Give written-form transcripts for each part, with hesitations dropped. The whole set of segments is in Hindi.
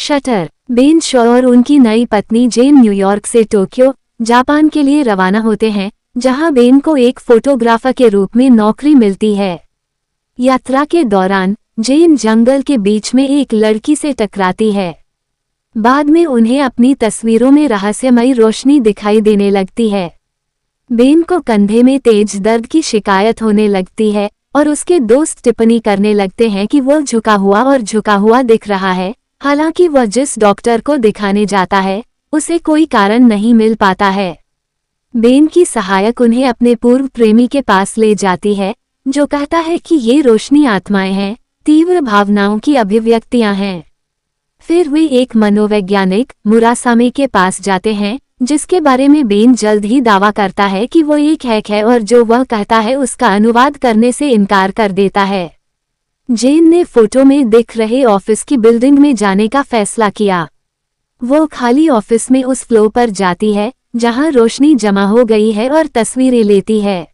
शटर। बेन शॉ और उनकी नई पत्नी जेन न्यूयॉर्क से टोक्यो, जापान के लिए रवाना होते हैं, जहां बेन को एक फोटोग्राफर के रूप में नौकरी मिलती है। यात्रा के दौरान जेन जंगल के बीच में एक लड़की से टकराती है। बाद में उन्हें अपनी तस्वीरों में रहस्यमयी रोशनी दिखाई देने लगती है। बेन को कंधे में तेज दर्द की शिकायत होने लगती है और उसके दोस्त टिप्पणी करने लगते हैं कि वह झुका हुआ दिख रहा है। हालांकि वह जिस डॉक्टर को दिखाने जाता है उसे कोई कारण नहीं मिल पाता है। बेन की सहायक उन्हें अपने पूर्व प्रेमी के पास ले जाती है, जो कहता है कि ये रोशनी आत्माएं हैं, तीव्र भावनाओं की अभिव्यक्तियां हैं। फिर वे एक मनोवैज्ञानिक मुरासामी के पास जाते हैं, जिसके बारे में बेन जल्द ही दावा करता है कि वो एक हैक है और जो वह कहता है उसका अनुवाद करने से इनकार कर देता है। जेन ने फोटो में दिख रहे ऑफिस की बिल्डिंग में जाने का फैसला किया। वो खाली ऑफिस में उस फ्लोर पर जाती है जहां रोशनी जमा हो गई है और तस्वीरें लेती है।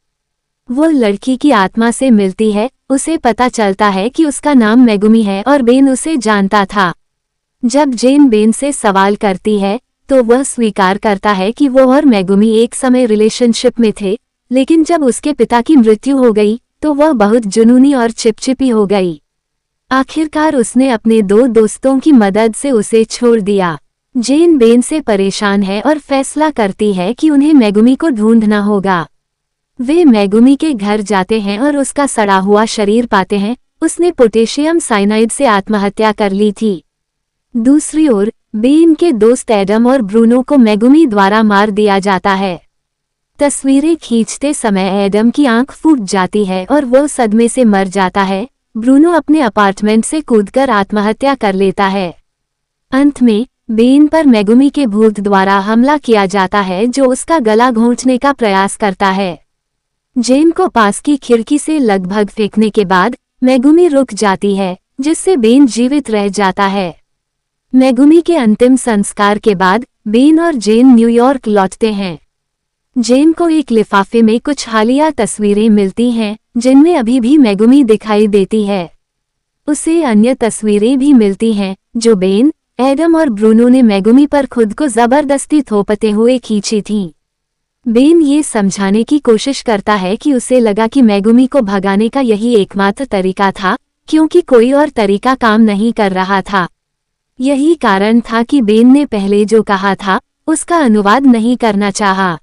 वो लड़की की आत्मा से मिलती है। उसे पता चलता है कि उसका नाम मेगुमी है और बेन उसे जानता था। जब जेन बेन से सवाल करती है तो वह स्वीकार करता है कि वो और मेगुमी एक समय रिलेशनशिप में थे, लेकिन जब उसके पिता की मृत्यु हो गई तो वह बहुत जुनूनी और चिपचिपी हो गई। आखिरकार उसने अपने दो दोस्तों की मदद से उसे छोड़ दिया। जेन बेन से परेशान है और फैसला करती है कि उन्हें मेगुमी को ढूंढना होगा। वे मेगुमी के घर जाते हैं और उसका सड़ा हुआ शरीर पाते हैं। उसने पोटेशियम साइनाइड से आत्महत्या कर ली थी। दूसरी ओर बेन के दोस्त एडम और ब्रूनो को मेगुमी द्वारा मार दिया जाता है। तस्वीरें खींचते समय एडम की आंख फूट जाती है और वो सदमे से मर जाता है। ब्रूनो अपने अपार्टमेंट से कूदकर आत्महत्या कर लेता है। अंत में बेन पर मेगुमी के भूत द्वारा हमला किया जाता है, जो उसका गला घोंटने का प्रयास करता है। जेन को पास की खिड़की से लगभग फेंकने के बाद मेगुमी रुक जाती है, जिससे बेन जीवित रह जाता है। मेगुमी के अंतिम संस्कार के बाद बेन और जेन न्यूयॉर्क लौटते हैं। जेन को एक लिफाफे में कुछ हालिया तस्वीरें मिलती हैं, जिनमें अभी भी मेगुमी दिखाई देती है। उसे अन्य तस्वीरें भी मिलती हैं, जो बेन, एडम और ब्रूनो ने मेगुमी पर खुद को जबरदस्ती थोपते हुए खींची थीं। बेन ये समझाने की कोशिश करता है कि उसे लगा कि मेगुमी को भगाने का यही एकमात्र तरीका था, क्योंकि कोई और तरीका काम नहीं कर रहा था। यही कारण था कि बेन ने पहले जो कहा था उसका अनुवाद नहीं करना चाहा।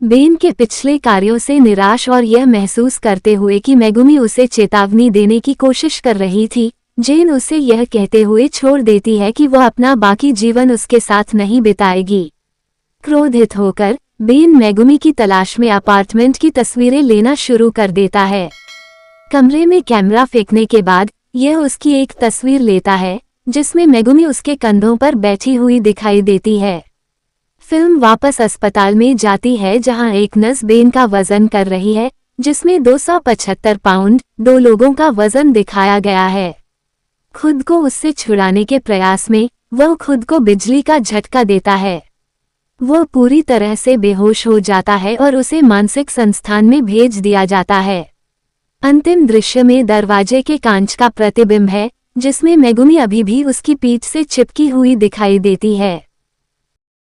बेन के पिछले कार्यों से निराश और यह महसूस करते हुए कि मेगुमी उसे चेतावनी देने की कोशिश कर रही थी, जेन उसे यह कहते हुए छोड़ देती है कि वह अपना बाकी जीवन उसके साथ नहीं बिताएगी। क्रोधित होकर बेन मेगुमी की तलाश में अपार्टमेंट की तस्वीरें लेना शुरू कर देता है। कमरे में कैमरा फेंकने के बाद यह उसकी एक तस्वीर लेता है, जिसमें मेगुमी उसके कंधों पर बैठी हुई दिखाई देती है। फिल्म वापस अस्पताल में जाती है, जहां एक नर्स बेन का वजन कर रही है, जिसमें 275 पाउंड 2 लोगों का वजन दिखाया गया है। खुद को उससे छुड़ाने के प्रयास में वह खुद को बिजली का झटका देता है। वह पूरी तरह से बेहोश हो जाता है और उसे मानसिक संस्थान में भेज दिया जाता है। अंतिम दृश्य में दरवाजे के कांच का प्रतिबिंब है, जिसमें मेगुमी अभी भी उसकी पीठ से चिपकी हुई दिखाई देती है।